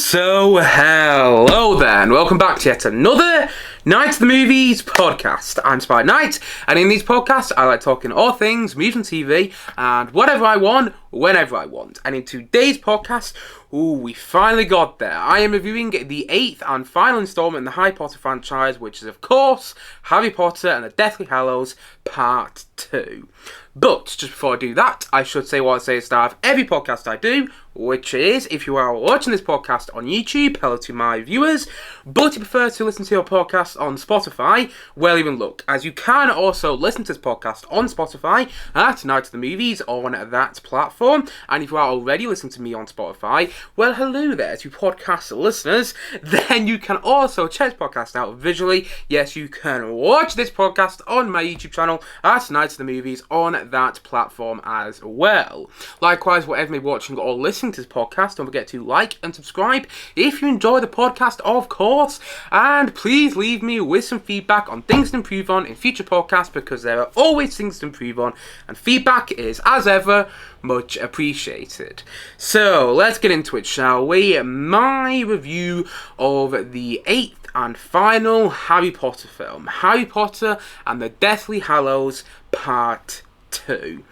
So hello there, and welcome back to yet another Night of the Movies podcast. I'm Spy Knight, and in these podcasts I like talking all things movies and TV, and whatever I want, whenever I want. And in today's podcast, we finally got there. I am reviewing the 8th and final installment in the Harry Potter franchise, which is of course Harry Potter and the Deathly Hallows Part 2. But just before I do that, I should say what I say at the start of every podcast I do, which is, if you are watching this podcast on YouTube, hello to my viewers, but if you prefer to listen to your podcast on Spotify, well, even look, as you can also listen to this podcast on Spotify at Night of the Movies on that platform, and if you are already listening to me on Spotify, well, hello there to podcast listeners, then you can also check this podcast out visually. Yes, you can watch this podcast on my YouTube channel at Night of the Movies on that platform as well. Likewise, whatever you may be watching or listening to this podcast, don't forget to like and subscribe if you enjoy the podcast, of course, and please leave me with some feedback on things to improve on in future podcasts, because there are always things to improve on, and feedback is, as ever, much appreciated. So let's get into it, shall we? My review of the 8th and final Harry Potter film, Harry Potter and the Deathly Hallows Part 2.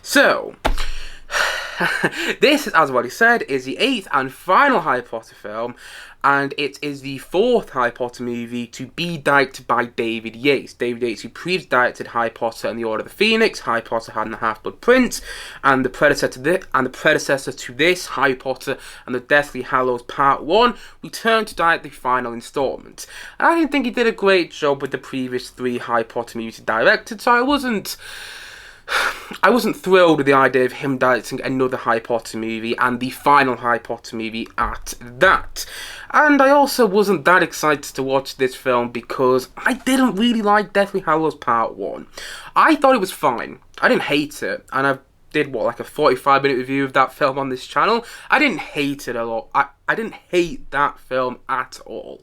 So, this, as I've already said, is the 8th and final Harry Potter film, and it is the 4th Harry Potter movie to be directed by David Yates. David Yates, who previously directed Harry Potter and the Order of the Phoenix, Harry Potter and the Half-Blood Prince, and the predecessor to this, Harry Potter and the Deathly Hallows Part 1, returned to direct the final installment. And I didn't think he did a great job with the previous 3 Harry Potter movies he directed, so I wasn't thrilled with the idea of him directing another Harry Potter movie, and the final Harry Potter movie at that. And I also wasn't that excited to watch this film because I didn't really like Deathly Hallows Part 1. I thought it was fine. I didn't hate it, and I did, like a 45-minute review of that film on this channel. I didn't hate it a lot. I didn't hate that film at all.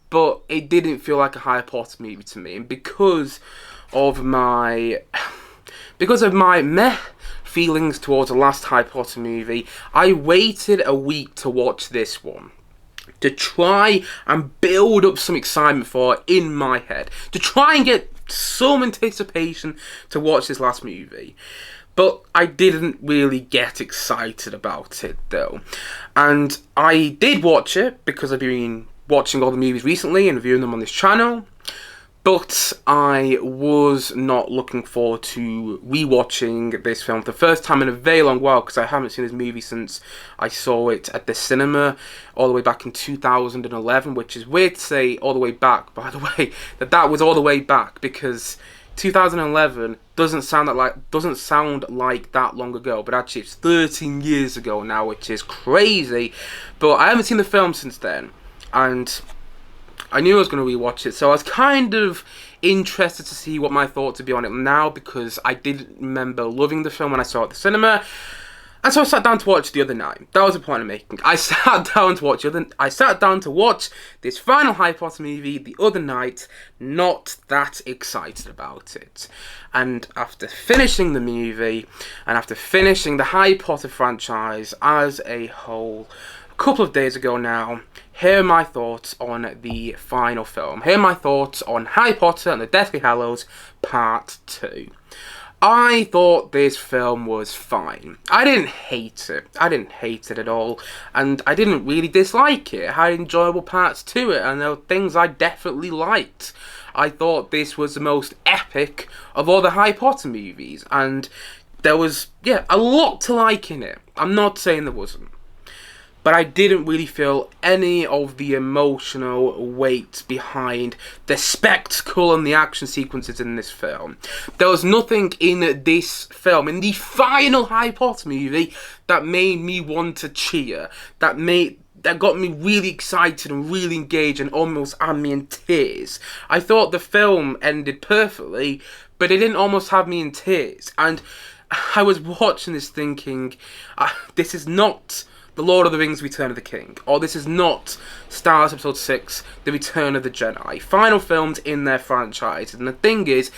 But it didn't feel like a Harry Potter movie to me, and because of my meh feelings towards the last Harry Potter movie, I waited a week to watch this one, to try and build up some excitement for it in my head, to try and get some anticipation to watch this last movie. But I didn't really get excited about it, though. And I did watch it because I've been watching all the movies recently and reviewing them on this channel. But I was not looking forward to rewatching this film for the first time in a very long while, because I haven't seen this movie since I saw it at the cinema all the way back in 2011, which is weird to say all the way back, by the way, that was all the way back, because 2011 doesn't sound like that long ago, but actually it's 13 years ago now, which is crazy. But I haven't seen the film since then, and I knew I was going to rewatch it, so I was kind of interested to see what my thoughts would be on it now, because I did remember loving the film when I saw it at the cinema, and so I sat down to watch the other night. That was the point I'm making. I sat down to watch this final Harry Potter movie the other night, not that excited about it. And after finishing the movie, and after finishing the Harry Potter franchise as a whole, a couple of days ago now, here are my thoughts on the final film. Here are my thoughts on Harry Potter and the Deathly Hallows Part 2. I thought this film was fine. I didn't hate it. I didn't hate it at all. And I didn't really dislike it. It had enjoyable parts to it, and there were things I definitely liked. I thought this was the most epic of all the Harry Potter movies, and there was, a lot to like in it. I'm not saying there wasn't. But I didn't really feel any of the emotional weight behind the spectacle and the action sequences in this film. There was nothing in this film, in the final Harry Potter movie, that made me want to cheer, that got me really excited and really engaged and almost had me in tears. I thought the film ended perfectly, but it didn't almost have me in tears. And I was watching this thinking, this is not The Lord of the Rings, Return of the King, or this is not Star Wars Episode 6, The Return of the Jedi. Final films in their franchise. And the thing is,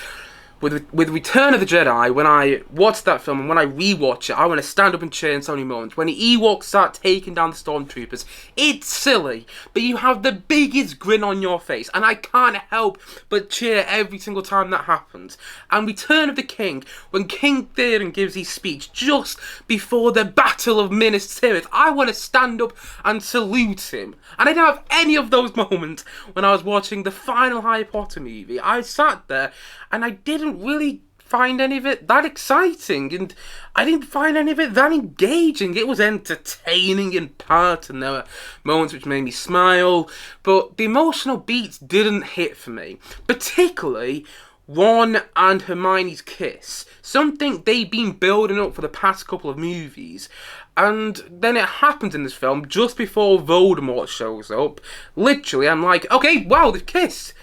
with Return of the Jedi, when I watched that film and when I rewatch it, I want to stand up and cheer in so many moments. When the Ewoks start taking down the stormtroopers, it's silly, but you have the biggest grin on your face, and I can't help but cheer every single time that happens. And Return of the King, when King Theoden gives his speech just before the Battle of Minas Tirith, I want to stand up and salute him. And I didn't have any of those moments when I was watching the final Harry Potter movie. I sat there and I didn't really find any of it that exciting, and I didn't find any of it that engaging. It was entertaining in part, and there were moments which made me smile, but the emotional beats didn't hit for me, particularly Ron and Hermione's kiss, something they've been building up for the past couple of movies, and then it happens in this film just before Voldemort shows up. Literally, I'm like, okay, wow, they've kissed.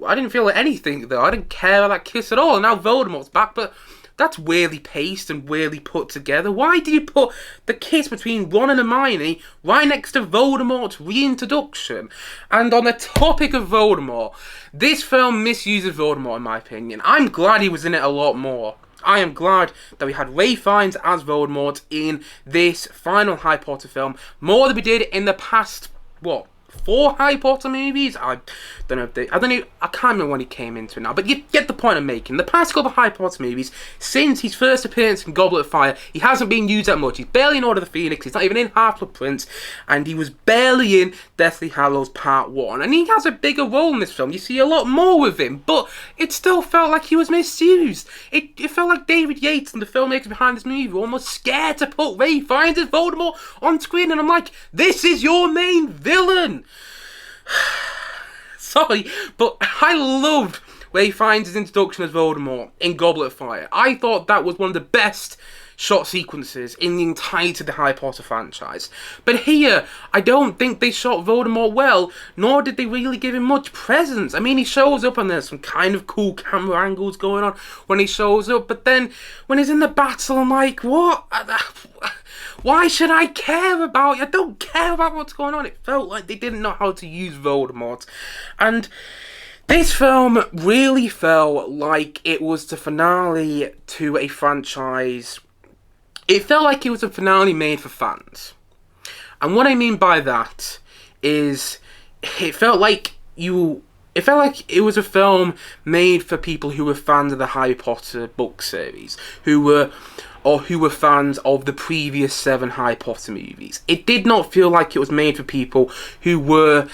I didn't feel anything, though. I didn't care about that kiss at all. And now Voldemort's back, but that's weirdly paced and weirdly put together. Why did you put the kiss between Ron and Hermione right next to Voldemort's reintroduction? And on the topic of Voldemort, this film misuses Voldemort, in my opinion. I'm glad he was in it a lot more. I am glad that we had Ralph Fiennes as Voldemort in this final Harry Potter film, more than we did in the past, 4 Harry Potter movies? I don't know if they... I can't remember when he came into it now, but you get the point I'm making. The past couple of Harry Potter movies, since his first appearance in Goblet of Fire, he hasn't been used that much. He's barely in Order of the Phoenix, he's not even in Half-Blood Prince, and he was barely in Deathly Hallows Part 1. And he has a bigger role in this film. You see a lot more with him, but it still felt like he was misused. It felt like David Yates and the filmmakers behind this movie were almost scared to put Ralph Fiennes as Voldemort on screen, and I'm like, this is your main villain! Sorry, but I loved Ralph Fiennes' introduction as Voldemort in Goblet of Fire. I thought that was one of the best shot sequences in the entirety of the Harry Potter franchise. But here, I don't think they shot Voldemort well, nor did they really give him much presence. I mean, he shows up and there's some kind of cool camera angles going on when he shows up, but then when he's in the battle, I'm like, what? Why should I care about you? I don't care about what's going on. It felt like they didn't know how to use Voldemort. And this film really felt like it was the finale to a franchise. It felt like it was a finale made for fans. And what I mean by that is it felt like it was a film made for people who were fans of the Harry Potter book series, who were fans of the previous 7 Harry Potter movies. It did not feel like it was made for people who were,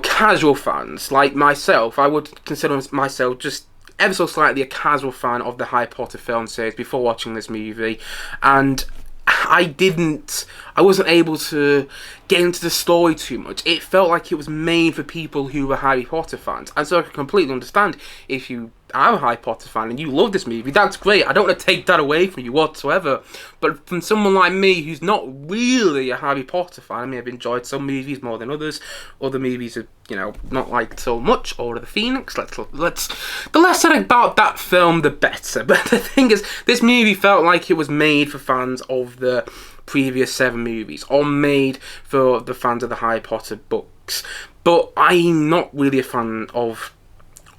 casual fans, like myself. I would consider myself just ever so slightly a casual fan of the Harry Potter film series before watching this movie, and I wasn't able to get into the story too much. It felt like it was made for people who were Harry Potter fans, and so I can completely understand if you are a Harry Potter fan and you love this movie, that's great. I don't want to take that away from you whatsoever, but from someone like me who's not really a Harry Potter fan, I mean, I've enjoyed some movies more than others. Other movies are, not liked so much. Order of the Phoenix, the less said about that film, the better. But the thing is, this movie felt like it was made for fans of the previous 7 movies, or made for the fans of the Harry Potter books. But I'm not really a fan of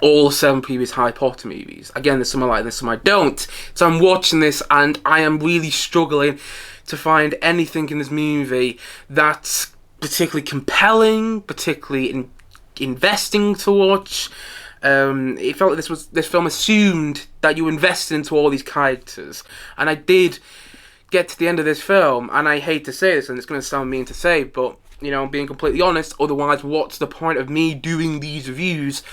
all 7 previous Harry Potter movies. Again, there's some I like, there's some I don't. So I'm watching this and I am really struggling to find anything in this movie that's particularly compelling, particularly investing to watch. It felt like this film assumed that you invested into all these characters, and I did get to the end of this film, and I hate to say this, and it's going to sound mean to say, but being completely honest, otherwise what's the point of me doing these reviews?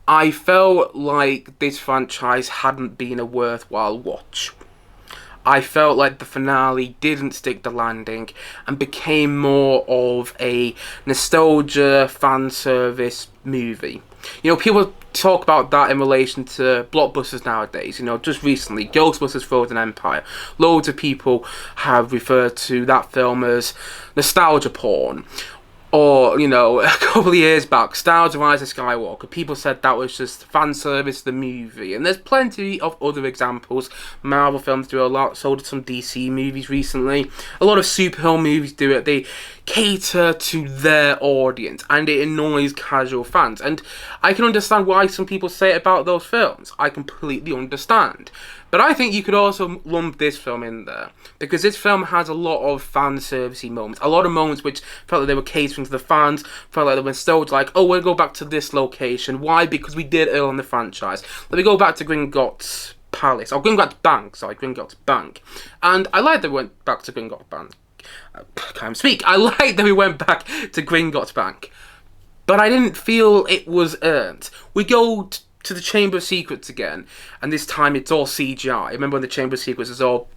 I felt like this franchise hadn't been a worthwhile watch. I felt like the finale didn't stick the landing and became more of a nostalgia fan service movie. People talk about that in relation to blockbusters nowadays. Just recently, Ghostbusters Frozen Empire. Loads of people have referred to that film as nostalgia porn. Or, you know, a couple of years back, Star Wars Rise of Skywalker, people said that was just fan service to the movie. And there's plenty of other examples. Marvel films do a lot, so did some DC movies recently. A lot of superhero movies do it. They cater to their audience, and it annoys casual fans. And I can understand why some people say it about those films. I completely understand. But I think you could also lump this film in there, because this film has a lot of fan servicey moments, a lot of moments which felt like they were catering to the fans, felt like they were so like, oh, we'll go back to this location. Why? Because we did early in the franchise. Let me go back to Gringotts Palace, or Gringotts Bank, Gringotts Bank. And I like that we went back to Gringotts Bank. I can't speak. I like that we went back to Gringotts Bank. But I didn't feel it was earned. We go to the Chamber of Secrets again, and this time it's all CGI. I remember when the Chamber of Secrets was all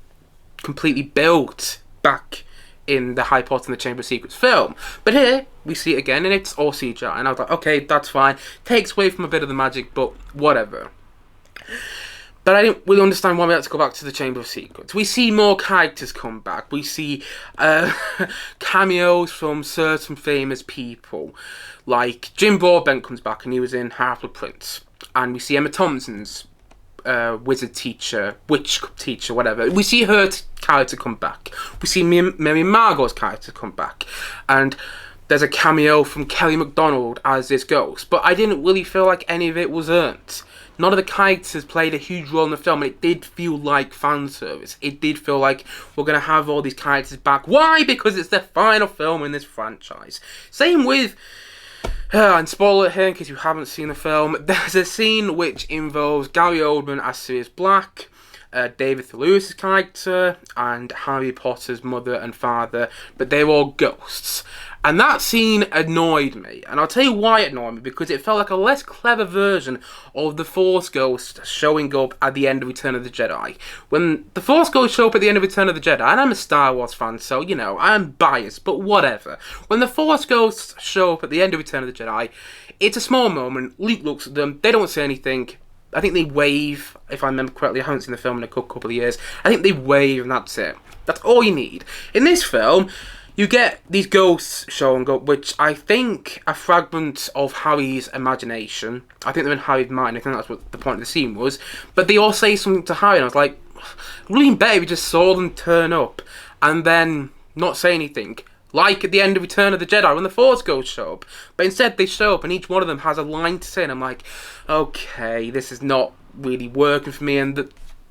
completely built back in the Harry Potter and the Chamber of Secrets film. But here, we see it again, and it's all CGI. And I was like, okay, that's fine. Takes away from a bit of the magic, but whatever. But I didn't really understand why we had to go back to the Chamber of Secrets. We see more characters come back. We see cameos from certain famous people. Like, Jim Broadbent comes back, and he was in Half-Blood Prince. And we see Emma Thompson's wizard teacher, witch teacher, whatever. We see her character come back. We see Mary Margot's character come back. And there's a cameo from Kelly MacDonald as this ghost. But I didn't really feel like any of it was earned. None of the characters played a huge role in the film, and it did feel like fan service. It did feel like we're going to have all these characters back. Why? Because it's the final film in this franchise. Same with... and spoiler here in case you haven't seen the film, there's a scene which involves Gary Oldman as Sirius Black, David Thewlis' character, and Harry Potter's mother and father, but they're all ghosts. And that scene annoyed me, and I'll tell you why it annoyed me, because it felt like a less clever version of the Force Ghost showing up at the end of Return of the Jedi. When the Force Ghosts show up at the end of Return of the Jedi, and I'm a Star Wars fan, so, you know, I'm biased, but whatever. When the Force Ghosts show up at the end of Return of the Jedi, it's a small moment. Luke looks at them, they don't say anything. I think they wave, if I remember correctly. I haven't seen the film in a couple of years. I think they wave, and that's it. That's all you need. In this film, you get these ghosts showing up, which I think are fragments of Harry's imagination. I think they're in Harry's mind. I think that's what the point of the scene was. But they all say something to Harry, and I was like, really better if we just saw them turn up and then not say anything. Like at the end of Return of the Jedi when the Force Ghosts show up. But instead they show up and each one of them has a line to say, and I'm like, okay, this is not really working for me. And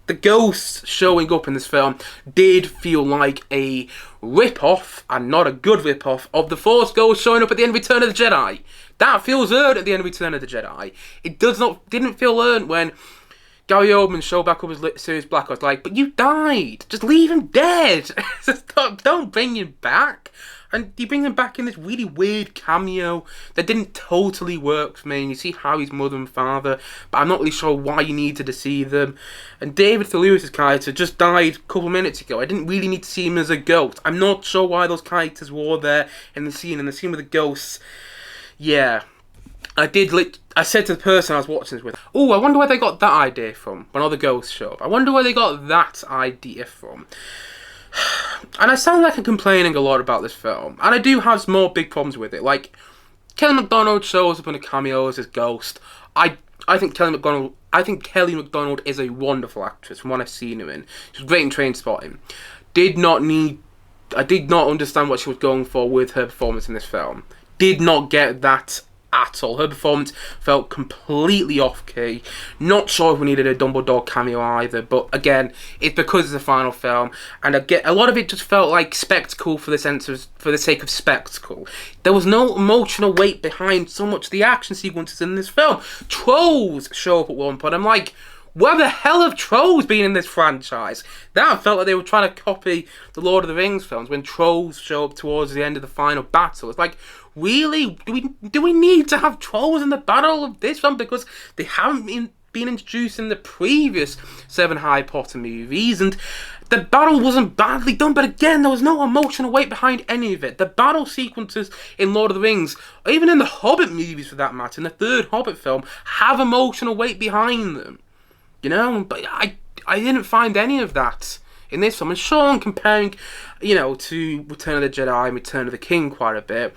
the ghosts showing up in this film did feel like a rip-off, and not a good rip-off, of the Force Ghosts showing up at the end of Return of the Jedi. That feels earned at the end of Return of the Jedi. It didn't feel earned when Gary Oldman showed back up as Sirius Black. I was like, but you died. Just leave him dead. Don't bring him back. And you bring him back in this really weird cameo that didn't totally work for me. And you see Harry's mother and father, but I'm not really sure why you needed to see them. And David Thewlis' character just died a couple of minutes ago. I didn't really need to see him as a ghost. I'm not sure why those characters were there in the scene. In the scene with the ghosts, yeah. I said to the person I was watching this with, oh, I wonder where they got that idea from when all the ghosts show up. I wonder where they got that idea from. And I sound like I'm complaining a lot about this film, and I do have some more big problems with it. Like, Kelly MacDonald shows up in a cameo as his ghost. I think Kelly MacDonald is a wonderful actress from what I've seen her in. She was great in Trainspotting. I did not understand what she was going for with her performance in this film. Did not get that at all. Her performance felt completely off-key. Not sure if we needed a Dumbledore cameo either, but again, it's because it's the final film, and a lot of it just felt like spectacle for the sake of spectacle. There was no emotional weight behind so much of the action sequences in this film. Trolls show up at one point. I'm like, where the hell have trolls been in this franchise? That felt like they were trying to copy the Lord of the Rings films when trolls show up towards the end of the final battle. It's like, really? Do we need to have trolls in the battle of this film? Because they haven't been introduced in the previous 7 Harry Potter movies, and the battle wasn't badly done, but again, there was no emotional weight behind any of it. The battle sequences in Lord of the Rings, or even in the Hobbit movies for that matter, in the 3rd Hobbit film, have emotional weight behind them. You know, but I didn't find any of that in this film. And sure, I'm comparing, you know, to Return of the Jedi and Return of the King quite a bit.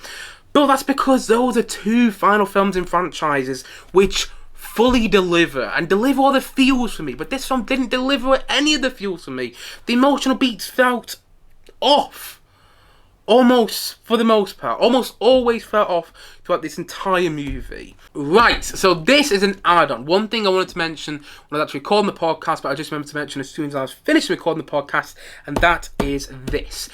But that's because those are two final films in franchises which fully deliver, and deliver all the feels for me. But this film didn't deliver any of the feels for me. The emotional beats felt off. Almost, for the most part. Almost always felt off throughout this entire movie. Right, so this is an add-on. One thing I wanted to mention when I was actually recording the podcast, but I just remembered to mention as soon as I was finished recording the podcast, and that is this.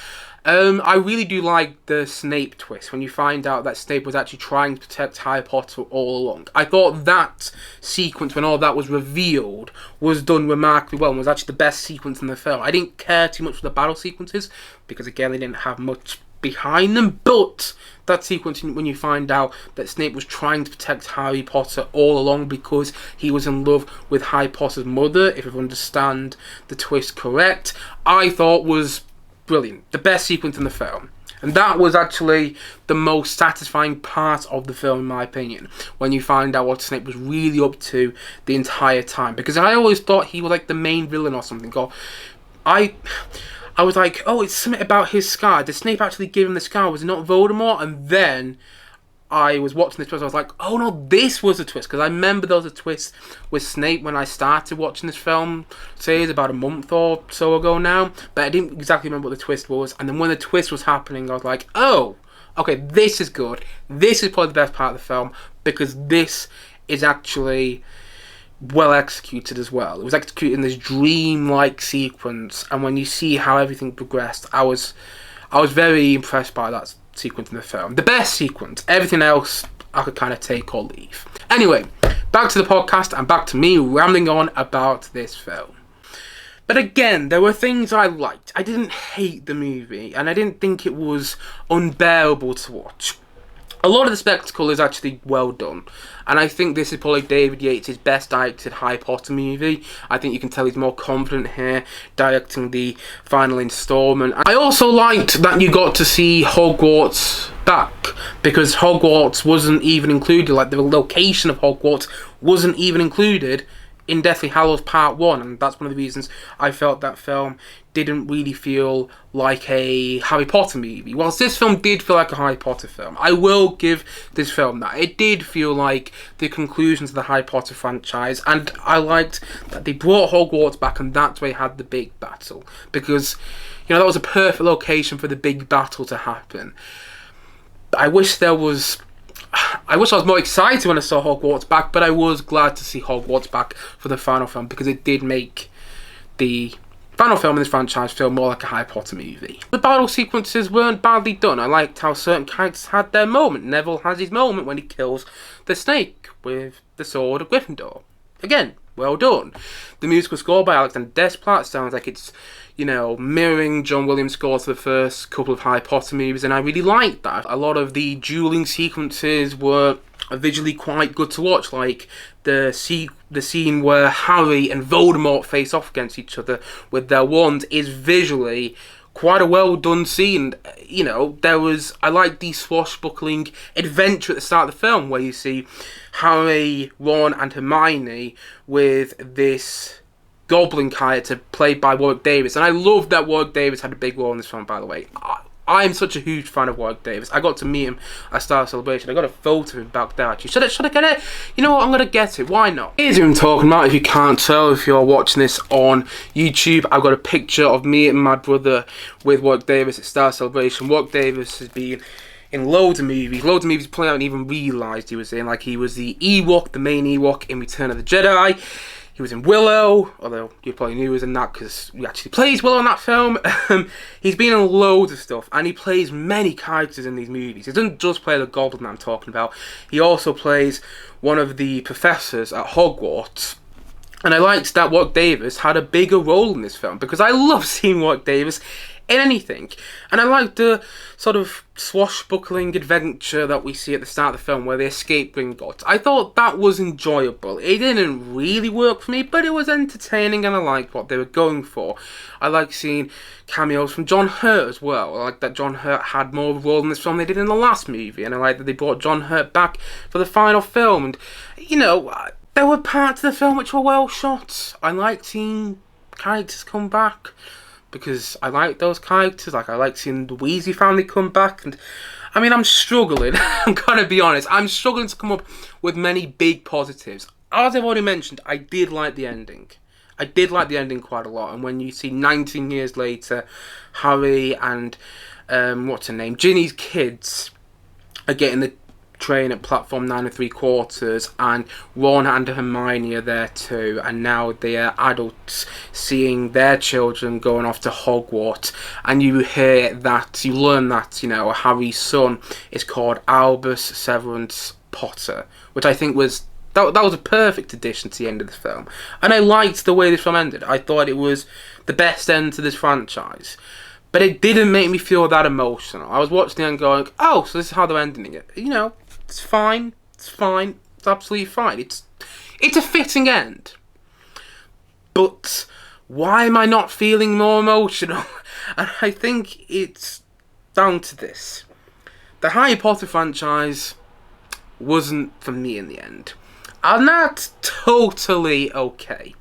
I really do like the Snape twist, when you find out that Snape was actually trying to protect Harry Potter all along. I thought that sequence, when all that was revealed, was done remarkably well, and was actually the best sequence in the film. I didn't care too much for the battle sequences, because again, they didn't have much behind them, but that sequence when you find out that Snape was trying to protect Harry Potter all along because he was in love with Harry Potter's mother, if I understand the twist correct, I thought was brilliant. The best sequence in the film. And that was actually the most satisfying part of the film, in my opinion, when you find out what Snape was really up to the entire time. Because I always thought he was like the main villain or something. Or I was like, oh, it's something about his scar. Did Snape actually give him the scar? Was it not Voldemort? And then I was watching this twist. I was like, oh no, this was a twist. Because I remember there was a twist with Snape when I started watching this film, say it's about a month or so ago now. But I didn't exactly remember what the twist was. And then when the twist was happening, I was like, oh, okay, this is good. This is probably the best part of the film. Because this is actually well executed as well. It was executed in this dream-like sequence, and when you see how everything progressed, I was very impressed by that sequence in the film. The best sequence. Everything else I could kind of take or leave. Anyway, back to the podcast and back to me rambling on about this film. But again, there were things I liked. I didn't hate the movie, and I didn't think it was unbearable to watch. A lot of the spectacle is actually well done, and I think this is probably David Yates' best directed Harry Potter movie. I think you can tell he's more confident here, directing the final installment. I also liked that you got to see Hogwarts back, because Hogwarts wasn't even included, like the location of Hogwarts wasn't even included in Deathly Hallows Part 1, and that's one of the reasons I felt that film didn't really feel like a Harry Potter movie. Whilst this film did feel like a Harry Potter film, I will give this film that. It did feel like the conclusion to the Harry Potter franchise, and I liked that they brought Hogwarts back, and that's where they had the big battle. Because, you know, that was a perfect location for the big battle to happen. I wish I was more excited when I saw Hogwarts back, but I was glad to see Hogwarts back for the final film, because it did make the final film in this franchise feel more like a Harry Potter movie. The battle sequences weren't badly done. I liked how certain characters had their moment. Neville has his moment when he kills the snake with the sword of Gryffindor. Again, well done. The musical score by Alexander Desplat sounds like it's, you know, mirroring John Williams' score to the first couple of Harry Potter movies, and I really liked that. A lot of the dueling sequences were visually quite good to watch, like the scene where Harry and Voldemort face off against each other with their wands is visually quite a well done scene. You know, I like the swashbuckling adventure at the start of the film where you see Harry, Ron and Hermione with this goblin character played by Warwick Davis, and I love that Warwick Davis had a big role in this film, by the way. I'm such a huge fan of Warwick Davis. I got to meet him at Star Celebration. I got a photo of him back there actually. Should I get it? You know what, I'm going to get it. Why not? Here's who I'm talking about. If you can't tell, if you're watching this on YouTube, I've got a picture of me and my brother with Warwick Davis at Star Celebration. Warwick Davis has been in loads of movies probably haven't even realised he was in. Like, he was the Ewok, the main Ewok in Return of the Jedi. He was in Willow, although you probably knew he was in that because he actually plays Willow in that film. He's been in loads of stuff, and he plays many characters in these movies. He doesn't just play the Goblin I'm talking about. He also plays one of the professors at Hogwarts. And I liked that Warwick Davis had a bigger role in this film, because I love seeing Warwick Davis in anything. And I like the sort of swashbuckling adventure that we see at the start of the film where they escape Gringotts. I thought that was enjoyable. It didn't really work for me, but it was entertaining and I liked what they were going for. I like seeing cameos from John Hurt as well. I like that John Hurt had more of a role in this film than they did in the last movie, and I like that they brought John Hurt back for the final film. And, you know, there were parts of the film which were well shot. I liked seeing characters come back, because I like those characters. Like, I like seeing the Weasley family come back, and I mean, I'm struggling. I'm gonna be honest. I'm struggling to come up with many big positives. As I've already mentioned, I did like the ending. I did like the ending quite a lot. And when you see 19 years later, Harry and what's her name, Ginny's kids are getting the train at platform 9 3/4, and Ron and Hermione are there too, and now they are adults seeing their children going off to Hogwarts, and you learn that, you know, Harry's son is called Albus Severus Potter, which I think was that was a perfect addition to the end of the film, and I liked the way this film ended. I thought it was the best end to this franchise. But it didn't make me feel that emotional. I was watching it and going, oh, so this is how they're ending it. You know, it's fine. It's fine. It's absolutely fine. It's a fitting end. But why am I not feeling more emotional? And I think it's down to this. The Harry Potter franchise wasn't for me in the end. And that's totally okay.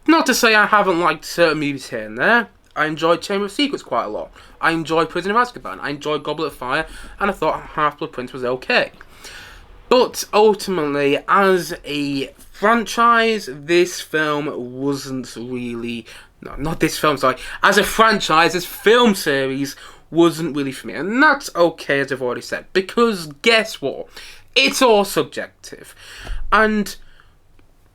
Not to say I haven't liked certain movies here and there. I enjoyed Chamber of Secrets quite a lot. I enjoyed Prisoner of Azkaban. I enjoyed Goblet of Fire. And I thought Half-Blood Prince was okay. But ultimately, as a franchise, this film wasn't really... No, not this film, sorry. As a franchise, this film series wasn't really for me. And that's okay, as I've already said. Because guess what? It's all subjective. And...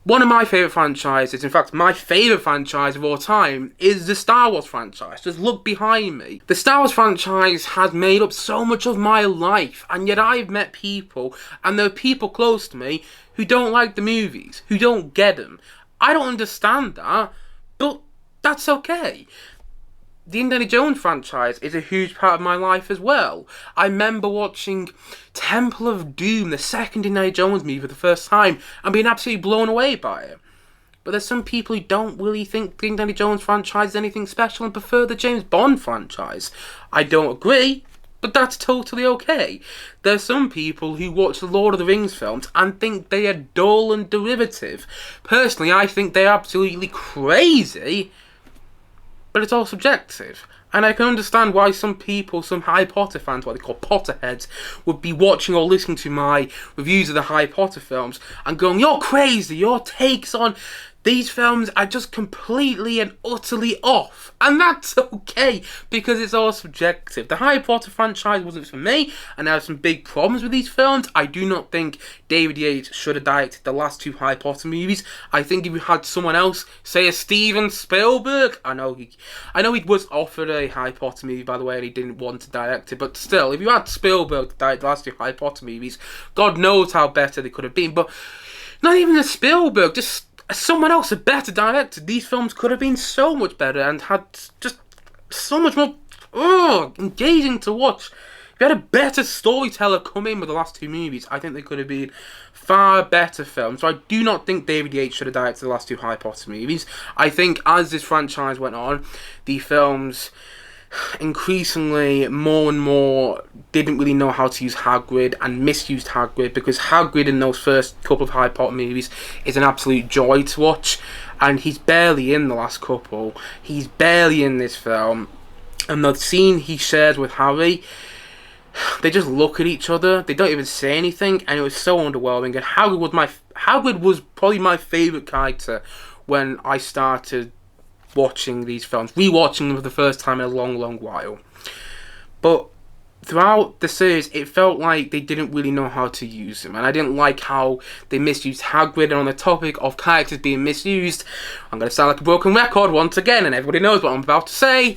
one of my favourite franchises, in fact, my favourite franchise of all time, is the Star Wars franchise. Just look behind me. The Star Wars franchise has made up so much of my life, and yet I've met people, and there are people close to me, who don't like the movies, who don't get them. I don't understand that, but that's okay. The Indiana Jones franchise is a huge part of my life as well. I remember watching Temple of Doom, the second Indiana Jones movie, for the first time, and being absolutely blown away by it. But there's some people who don't really think the Indiana Jones franchise is anything special and prefer the James Bond franchise. I don't agree, but that's totally okay. There's some people who watch the Lord of the Rings films and think they are dull and derivative. Personally, I think they're absolutely crazy. But it's all subjective. And I can understand why some people, some Harry Potter fans, what they call Potterheads, would be watching or listening to my reviews of the Harry Potter films and going, you're crazy, your takes on these films are just completely and utterly off. And that's okay, because it's all subjective. The Harry Potter franchise wasn't for me, and I have some big problems with these films. I do not think David Yates should have directed the last two Harry Potter movies. I think if you had someone else, say a Steven Spielberg, I know he was offered a Harry Potter movie, by the way, and he didn't want to direct it, but still, if you had Spielberg to direct the last two Harry Potter movies, God knows how better they could have been. But not even a Spielberg, just someone else, a better director, these films could have been so much better and had just so much more engaging to watch. If you had a better storyteller come in with the last two movies, I think they could have been far better films. So I do not think David Yates should have directed the last two Harry Potter movies. I think as this franchise went on, the films increasingly more and more didn't really know how to use Hagrid and misused Hagrid, because Hagrid in those first couple of Harry Potter movies is an absolute joy to watch, and he's barely in the last couple. He's barely in this film, and the scene he shares with Harry, they just look at each other, they don't even say anything, and it was so underwhelming. And Hagrid was probably my favourite character when I started watching these films, rewatching them for the first time in a long, long while. But throughout the series, it felt like they didn't really know how to use him, and I didn't like how they misused Hagrid. And on the topic of characters being misused, I'm going to sound like a broken record once again, and everybody knows what I'm about to say.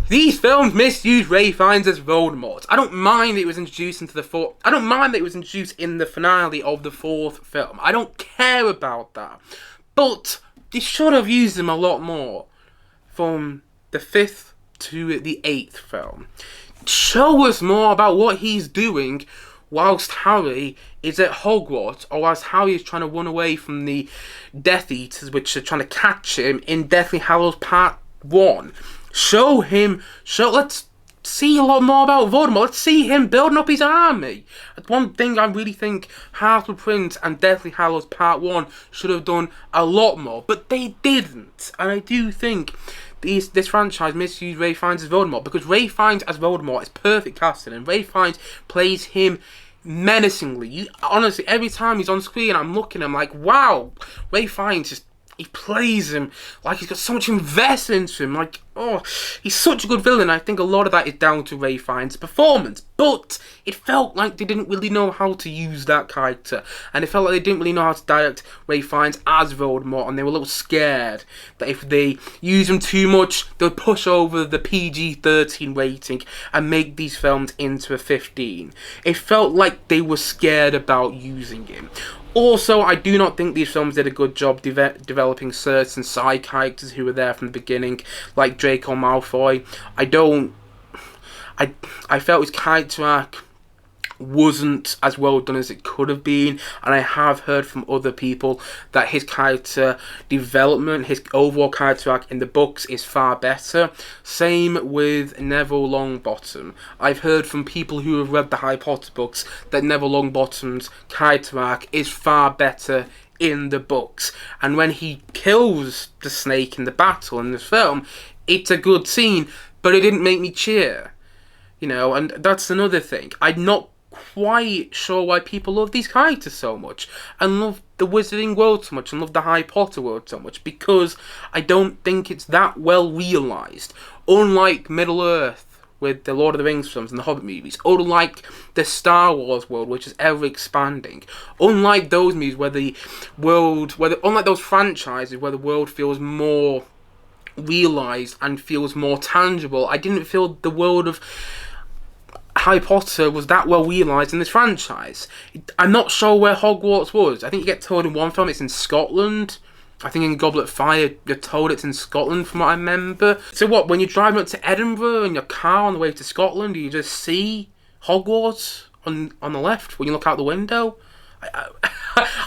These films misused Ralph Fiennes as Voldemort. I don't mind that it was introduced into the fourth. I don't mind that it was introduced in the finale of the fourth film. I don't care about that, but they should have used him a lot more from the 5th to the 8th film. Show us more about what he's doing whilst Harry is at Hogwarts, or whilst Harry is trying to run away from the Death Eaters, which are trying to catch him in Deathly Hallows Part 1. Let's see a lot more about Voldemort. Let's see him building up his army. That's one thing I really think Half-Blood Prince and Deathly Hallows Part 1 should have done a lot more, but they didn't. And I do think this franchise misused Ralph Fiennes as Voldemort, because Ralph Fiennes as Voldemort is perfect casting, and Ralph Fiennes plays him menacingly. Honestly, every time he's on screen, I'm looking, I'm like, wow, Ralph Fiennes just, he plays him like he's got so much invested into him. Like, oh, he's such a good villain. I think a lot of that is down to Ralph Fiennes' performance. But it felt like they didn't really know how to use that character. And it felt like they didn't really know how to direct Ralph Fiennes as Voldemort. And they were a little scared that if they use him too much, they'll push over the PG-13 rating and make these films into a 15. It felt like they were scared about using him. Also, I do not think these films did a good job developing certain side characters who were there from the beginning, like Draco Malfoy. I felt his character arc wasn't as well done as it could have been, and I have heard from other people that his character development, his overall character arc in the books is far better. Same with Neville Longbottom. I've heard from people who have read the Harry Potter books that Neville Longbottom's character arc is far better in the books, and when he kills the snake in the battle in this film, it's a good scene, but it didn't make me cheer, you know. And that's another thing. I'm not quite sure why people love these characters so much and love the Wizarding World so much and love the Harry Potter world so much, because I don't think it's that well realised. Unlike Middle Earth with the Lord of the Rings films and the Hobbit movies, unlike the Star Wars world, which is ever expanding, unlike those movies unlike those franchises where the world feels more realised and feels more tangible, I didn't feel the world of Harry Potter was that well realised in this franchise. I'm not sure where Hogwarts was. I think you get told in one film it's in Scotland. I think in Goblet of Fire you're told it's in Scotland from what I remember. So what, when you're driving up to Edinburgh in your car on the way to Scotland, do you just see Hogwarts on the left when you look out the window?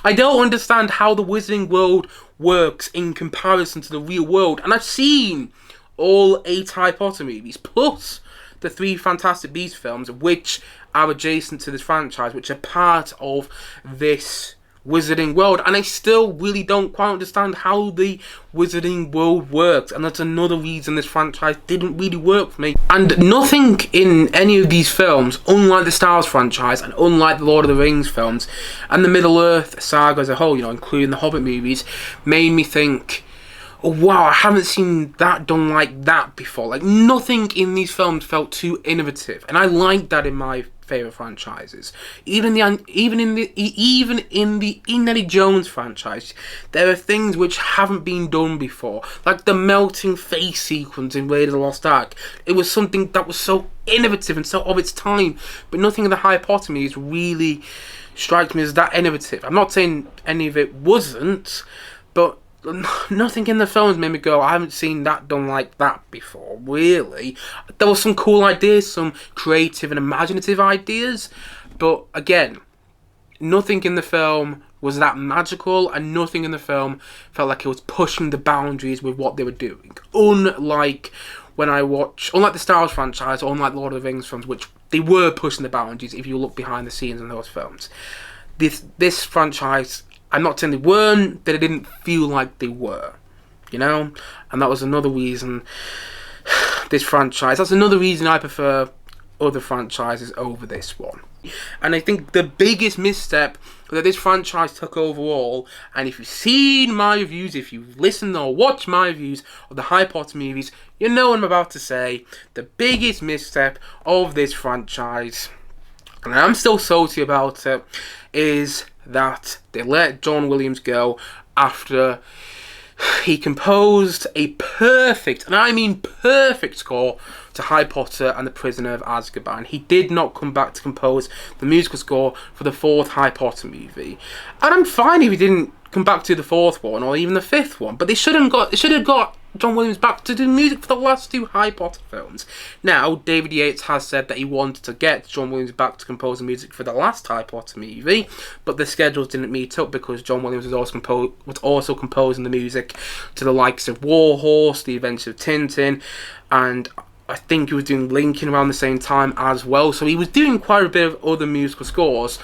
I don't understand how the Wizarding World works in comparison to the real world. And I've seen all 8 Harry Potter movies, plus the 3 Fantastic Beasts films, which are adjacent to this franchise, which are part of this Wizarding World, and I still really don't quite understand how the Wizarding World works, and that's another reason this franchise didn't really work for me. And nothing in any of these films, unlike the Star Wars franchise and unlike the Lord of the Rings films and the Middle Earth saga as a whole, you know, including the Hobbit movies, made me think, oh, wow, I haven't seen that done like that before. Like, nothing in these films felt too innovative, and I like that in my favourite franchises. Even in the Indiana Jones franchise, there are things which haven't been done before, like the melting face sequence in Raiders of the Lost Ark. It was something that was so innovative and so of its time, but nothing in the Harry Potter movies really strikes me as that innovative. I'm not saying any of it wasn't, but nothing in the films made me go, I haven't seen that done like that before, really. There were some cool ideas, some creative and imaginative ideas, but again, nothing in the film was that magical, and nothing in the film felt like it was pushing the boundaries with what they were doing. Unlike the Star Wars franchise, or unlike the Lord of the Rings films, which they were pushing the boundaries if you look behind the scenes in those films. This franchise, I'm not saying they weren't, but it didn't feel like they were, you know? And that was another reason that's another reason I prefer other franchises over this one. And I think the biggest misstep that this franchise took overall, and if you've seen my reviews, if you've listened or watched my reviews of the Harry Potter movies, you know what I'm about to say. The biggest misstep of this franchise, and I'm still salty about it, is that they let John Williams go after he composed a perfect, and I mean perfect, score to Harry Potter and the Prisoner of Azkaban. He did not come back to compose the musical score for the 4th Harry Potter movie. And I'm fine if he didn't come back to the 4th one or even the 5th one, but they should have got John Williams back to do music for the last 2 Harry Potter films. Now, David Yates has said that he wanted to get John Williams back to compose the music for the last Harry Potter movie, but the schedules didn't meet up because John Williams was also composing the music to the likes of Warhorse, The Adventures of Tintin, and I think he was doing Lincoln around the same time as well, so he was doing quite a bit of other musical scores,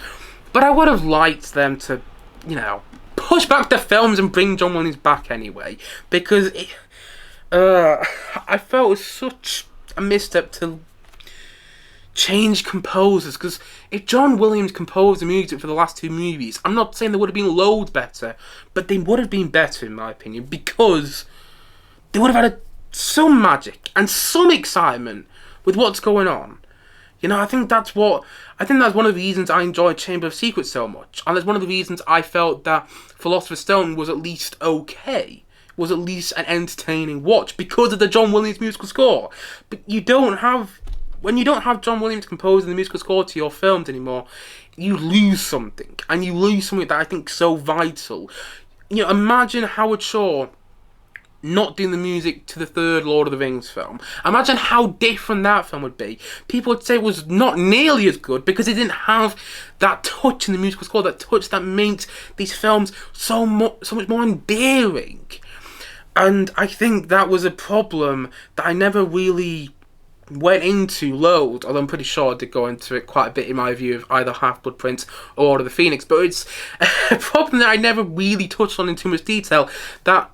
but I would have liked them to, you know, push back the films and bring John Williams back anyway, because I felt it was such a misstep to change composers, because if John Williams composed the music for the last two movies, I'm not saying they would have been loads better, but they would have been better in my opinion, because they would have had some magic and some excitement with what's going on. You know, I think that's one of the reasons I enjoyed Chamber of Secrets so much, and that's one of the reasons I felt that Philosopher's Stone was at least okay, was at least an entertaining watch, because of the John Williams musical score. But when you don't have John Williams composing the musical score to your films anymore, you lose something, and you lose something that I think is so vital. You know, imagine Howard Shore not doing the music to the third Lord of the Rings film. Imagine how different that film would be. People would say it was not nearly as good because it didn't have that touch in the musical score, that touch that makes these films so much more endearing. And I think that was a problem that I never really went into loads, although I'm pretty sure I did go into it quite a bit in my view of either Half-Blood Prince or Order of the Phoenix, but it's a problem that I never really touched on in too much detail, that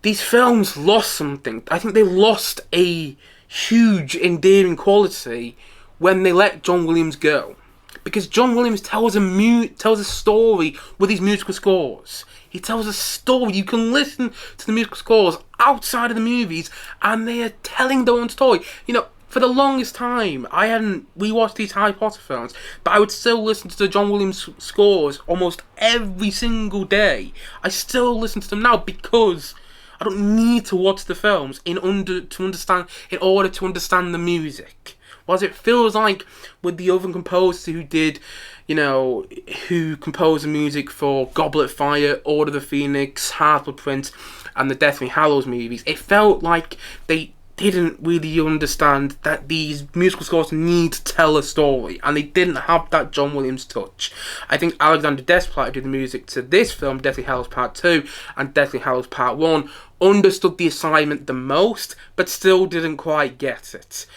these films lost something. I think they lost a huge endearing quality when they let John Williams go, because John Williams tells a story with his musical scores. He tells a story. You can listen to the musical scores outside of the movies, and they are telling their own story. You know, for the longest time, I hadn't rewatched these Harry Potter films, but I would still listen to the John Williams scores almost every single day. I still listen to them now because I don't need to watch the films in order to understand the music. Whereas it feels like with the other composers who composed the music for Goblet of Fire, Order of the Phoenix, Half-Blood Prince, and the Deathly Hallows movies, it felt like they didn't really understand that these musical scores need to tell a story, and they didn't have that John Williams touch. I think Alexander Desplat, who did the music to this film, Deathly Hallows Part 2 and Deathly Hallows Part 1, understood the assignment the most, but still didn't quite get it.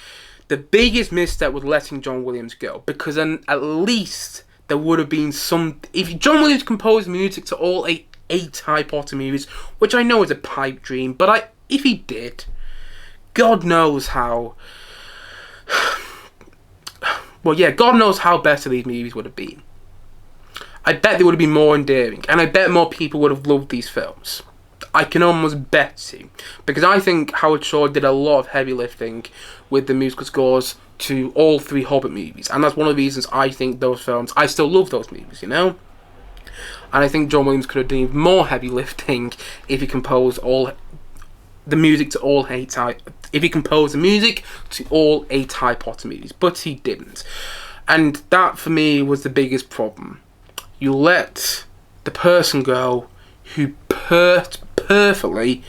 The biggest misstep was letting John Williams go, because then at least there would have been some... If John Williams composed music to all eight Harry Potter movies, which I know is a pipe dream, but if he did, God knows how... Well, yeah, God knows how better these movies would have been. I bet they would have been more endearing, and I bet more people would have loved these films. I can almost bet you, because I think Howard Shore did a lot of heavy lifting with the musical scores to all three Hobbit movies, and that's one of the reasons I think those films, I still love those movies, you know? And I think John Williams could have done even more heavy lifting if he composed the music to all eight Harry Potter movies, but he didn't. And that, for me, was the biggest problem. You let the person go who perfectly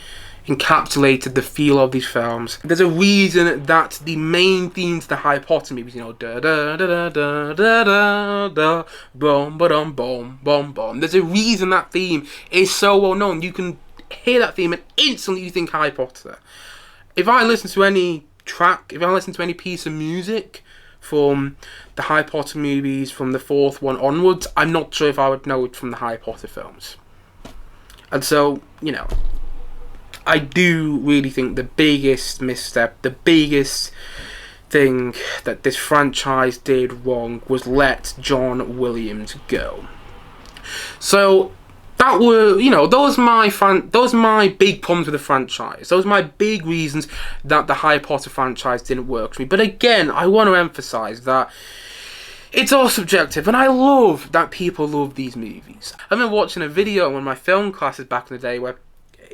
encapsulated the feel of these films. There's a reason that the main themes of the Harry Potter movies, da da da da da da da boom ba-dum boom boom boom. There's a reason that theme is so well known. You can hear that theme and instantly you think Harry Potter. If I listen to any piece of music from the Harry Potter movies from the fourth one onwards, I'm not sure if I would know it from the Harry Potter films. And so, you know, I do really think the biggest misstep, the biggest thing that this franchise did wrong was let John Williams go. So that were, those are my big problems with the franchise. Those are my big reasons that the Harry Potter franchise didn't work for me. But again, I want to emphasize that it's all subjective, and I love that people love these movies. I remember watching a video in one of my film classes back in the day where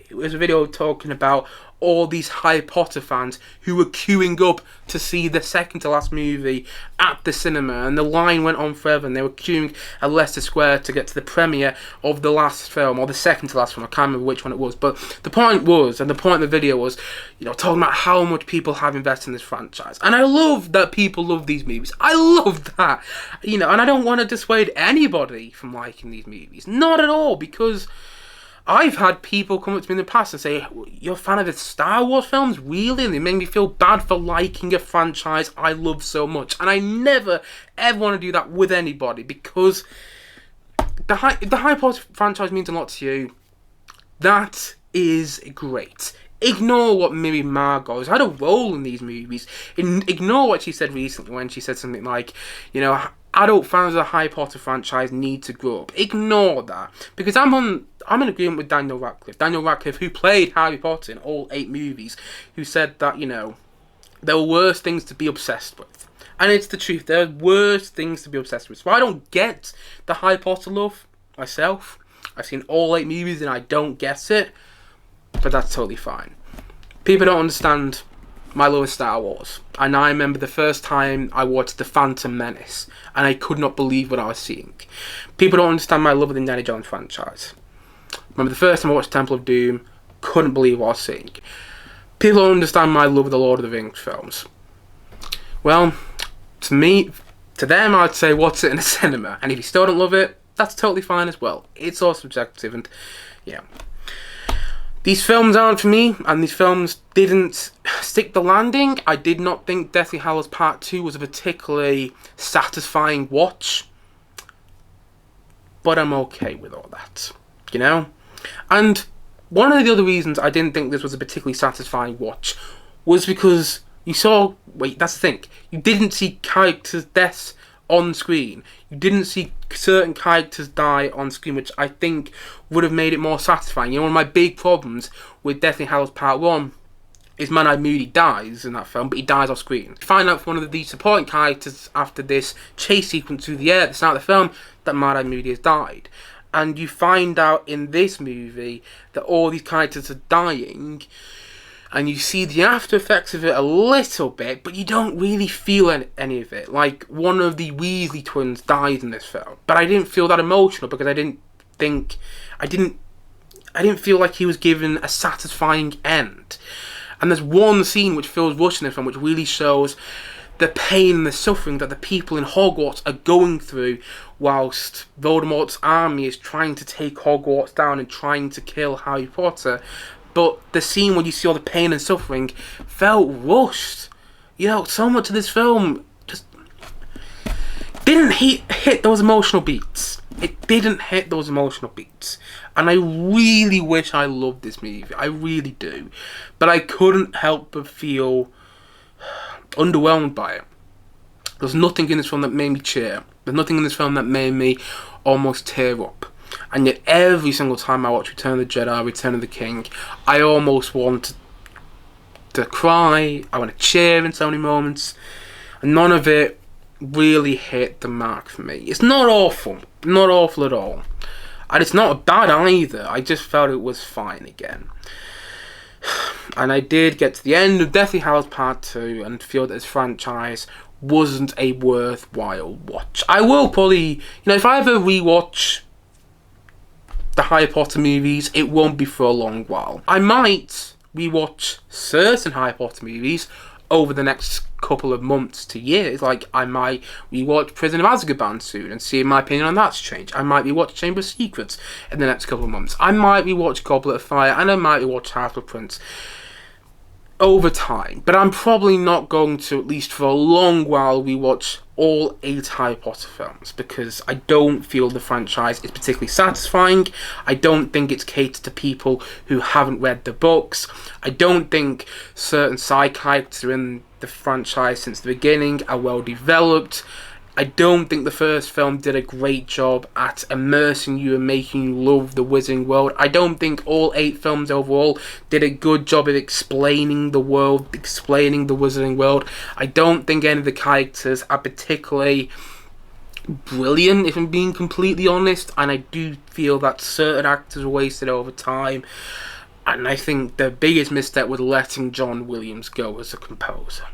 it was a video talking about all these Harry Potter fans who were queuing up to see the second to last movie at the cinema, and the line went on forever, and they were queuing at Leicester Square to get to the premiere of the last film, or the second to last film, I can't remember which one it was, but the point was, and the point of the video was, talking about how much people have invested in this franchise, and I love that people love these movies. I love that, and I don't want to dissuade anybody from liking these movies, not at all, because I've had people come up to me in the past and say, "You're a fan of the Star Wars films? Really?" And they make me feel bad for liking a franchise I love so much. And I never, ever want to do that with anybody, because the Harry Potter franchise means a lot to you. That is great. Ignore what Miri Margot has had a role in these movies. Ignore what she said recently when she said something like, you know, adult fans of the Harry Potter franchise need to grow up. Ignore that, because I'm in agreement with Daniel Radcliffe. Daniel Radcliffe, who played Harry Potter in all 8 movies, who said that, you know, there were worse things to be obsessed with. And it's the truth. There are worse things to be obsessed with. So I don't get the Harry Potter love myself. I've seen all 8 movies and I don't get it. But that's totally fine. People don't understand my love of Star Wars. And I remember the first time I watched The Phantom Menace, and I could not believe what I was seeing. People don't understand my love of the Indiana Jones franchise. Remember the first time I watched Temple of Doom, couldn't believe what I was seeing. People don't understand my love of the Lord of the Rings films. Well, to them, I'd say watch it in a cinema. And if you still don't love it, that's totally fine as well. It's all subjective, and yeah. These films aren't for me, and these films didn't stick the landing. I did not think Deathly Hallows Part 2 was a particularly satisfying watch. But I'm okay with all that, you know? And one of the other reasons I didn't think this was a particularly satisfying watch was because that's the thing, you didn't see characters' deaths on screen. You didn't see certain characters die on screen, which I think would have made it more satisfying. You know, one of my big problems with Deathly Hallows Part 1 is Mad-Eye Moody dies in that film, but he dies off screen. You find out from one of the supporting characters after this chase sequence through the air at the start of the film that Mad-Eye Moody has died. And you find out in this movie that all these characters are dying, and you see the after effects of it a little bit, but you don't really feel any of it. Like, one of the Weasley twins died in this film, but I didn't feel that emotional because I didn't feel like he was given a satisfying end. And there's one scene which feels rushed in the film, which really shows the pain and the suffering that the people in Hogwarts are going through whilst Voldemort's army is trying to take Hogwarts down and trying to kill Harry Potter. But the scene where you see all the pain and suffering felt rushed. You know, so much of this film just didn't hit those emotional beats. It didn't hit those emotional beats. And I really wish I loved this movie. I really do. But I couldn't help but feel underwhelmed by it. There's nothing in this film that made me cheer. There's nothing in this film that made me almost tear up. And yet every single time I watch Return of the Jedi, Return of the King, I almost want to cry. I want to cheer in so many moments. And none of it really hit the mark for me. It's not awful. Not awful at all. And it's not bad either. I just felt it was fine again. And I did get to the end of Deathly Hallows Part 2 and feel that this franchise wasn't a worthwhile watch. I will probably, if I ever rewatch the Harry Potter movies, it won't be for a long while. I might rewatch certain Harry Potter movies over the next couple of months to years. Like, I might rewatch Prison of Azkaban soon and see if my opinion on that's changed. I might rewatch Chamber of Secrets in the next couple of months. I might rewatch Goblet of Fire, and I might rewatch Half-Blood Prince over time. But I'm probably not going to, at least for a long while, rewatch all 8 Harry Potter films, because I don't feel the franchise is particularly satisfying. I don't think it's catered to people who haven't read the books. I don't think certain side characters in the franchise since the beginning are well developed. I don't think the first film did a great job at immersing you and making you love the Wizarding World. I don't think all 8 films overall did a good job of explaining the world, explaining the Wizarding World. I don't think any of the characters are particularly brilliant, if I'm being completely honest. And I do feel that certain actors were wasted over time. And I think the biggest misstep was letting John Williams go as a composer.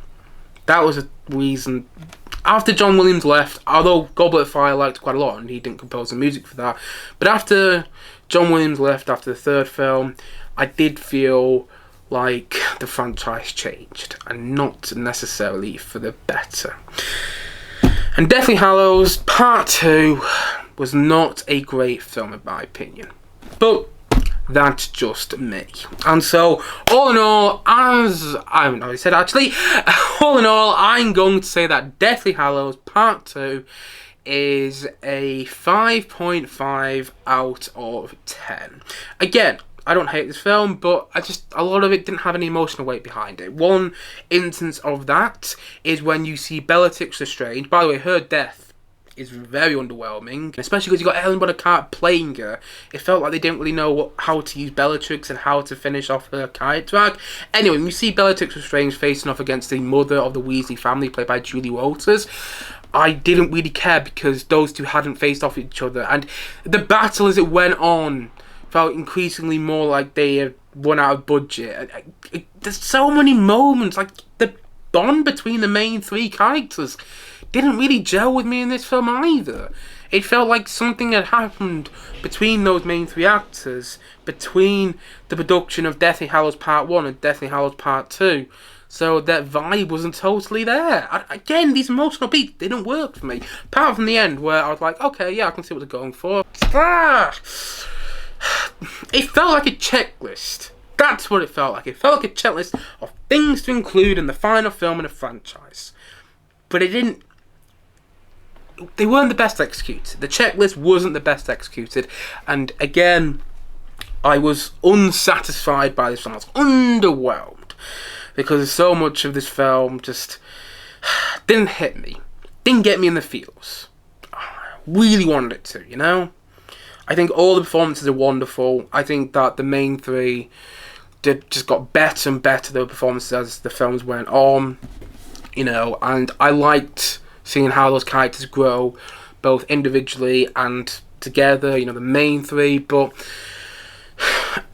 That was a reason. After John Williams left, although Goblet of Fire I liked quite a lot and he didn't compose the music for that, but after John Williams left after the 3rd film, I did feel like the franchise changed, and not necessarily for the better. And Deathly Hallows Part 2 was not a great film in my opinion, but that's just me. And so, all in all, as I haven't already said actually, all in all, I'm going to say that Deathly Hallows Part 2 is a 5.5 out of 10. Again, I don't hate this film, but a lot of it didn't have any emotional weight behind it. One instance of that is when you see Bellatrix Lestrange. By the way, her death is very underwhelming, especially because you got Helen Bonham Carter playing her. It felt like they didn't really know how to use Bellatrix and how to finish off her character arc. Anyway, when you see Bellatrix Lestrange facing off against the mother of the Weasley family, played by Julie Walters, I didn't really care because those two hadn't faced off each other, and the battle as it went on felt increasingly more like they had run out of budget. There's so many moments, like the bond between the main three characters didn't really gel with me in this film either. It felt like something had happened between those main three actors, between the production of Deathly Hallows Part 1 and Deathly Hallows Part 2. So that vibe wasn't totally there. Again, these emotional beats didn't work for me. Apart from the end, where I was like, okay, yeah, I can see what they're going for. It felt like a checklist. That's what it felt like. It felt like a checklist of things to include in the final film in a franchise. But it didn't... They weren't the best executed. The checklist wasn't the best executed. And again, I was unsatisfied by this film. I was underwhelmed. Because so much of this film just didn't hit me. Didn't get me in the feels. I really wanted it to, you know? I think all the performances are wonderful. I think that the main three just got better and better, their performances as the films went on. You know, and I liked seeing how those characters grow, both individually and together, you know, the main three. But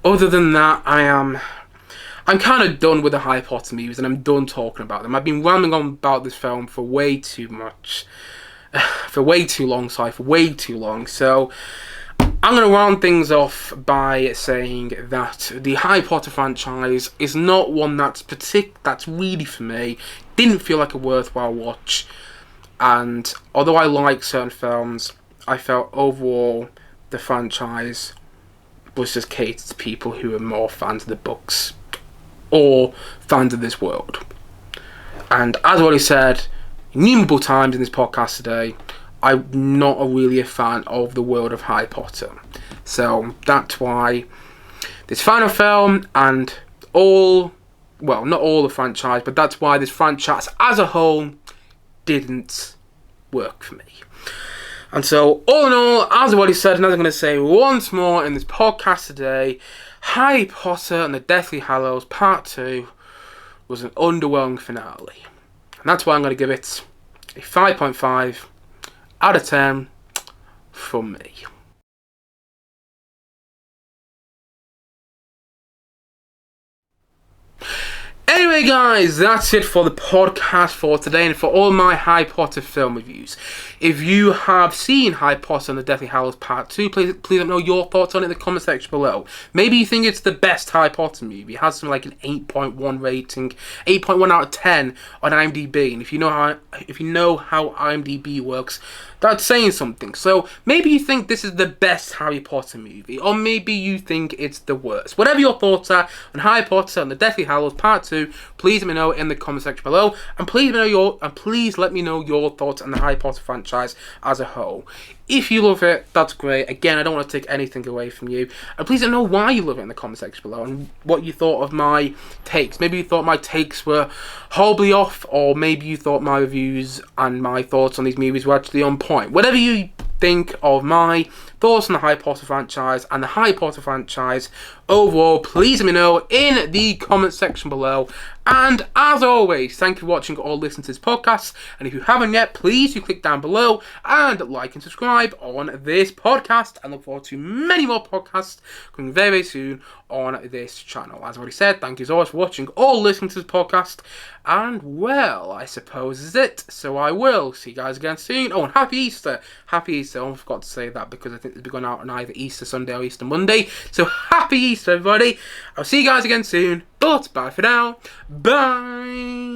other than that, I'm kind of done with the Harry Potter movies, and I'm done talking about them. I've been rambling on about this film for way too much. For way too long. So I'm going to round things off by saying that the Harry Potter franchise is not one that's really for me. Didn't feel like a worthwhile watch. And although I like certain films, I felt overall the franchise was just catered to people who are more fans of the books or fans of this world. And as I already said innumerable times in this podcast today, I'm not really a fan of the world of Harry Potter. So that's why this final film and not all the franchise, but that's why this franchise as a whole didn't work for me. And so, all in all, as I've already said, and as I'm going to say once more in this podcast today, Harry Potter and the Deathly Hallows Part 2 was an underwhelming finale. And that's why I'm going to give it a 5.5 out of 10 from me. Anyway guys, that's it for the podcast for today and for all my Harry Potter film reviews. If you have seen Harry Potter and the Deathly Hallows Part 2, please let me know your thoughts on it in the comment section below. Maybe you think it's the best Harry Potter movie. It has something like an 8.1 rating, 8.1 out of 10 on IMDb. And if you know how IMDb works, that's saying something. So maybe you think this is the best Harry Potter movie, or maybe you think it's the worst. Whatever your thoughts are on Harry Potter and the Deathly Hallows Part 2, please let me know in the comment section below, and please let me know your thoughts on the Harry Potter franchise as a whole. If you love it, that's great. Again, I don't want to take anything away from you. And please let me know why you love it in the comment section below and what you thought of my takes. Maybe you thought my takes were horribly off, or maybe you thought my reviews and my thoughts on these movies were actually on point. Whatever you think of my thoughts on the Harry Potter franchise and the Harry Potter franchise overall, please let me know in the comment section below. And as always, thank you for watching or listening to this podcast. And if you haven't yet, please do click down below and like and subscribe on this podcast. And look forward to many more podcasts coming very, very soon on this channel. As I already said, thank you so much for watching or listening to this podcast. And well, I suppose is it. So I will see you guys again soon. Oh, and happy Easter. Happy Easter. I almost forgot to say that because I think it's going out on either Easter Sunday or Easter Monday. So happy Easter, everybody. I'll see you guys again soon. But bye for now. Bye.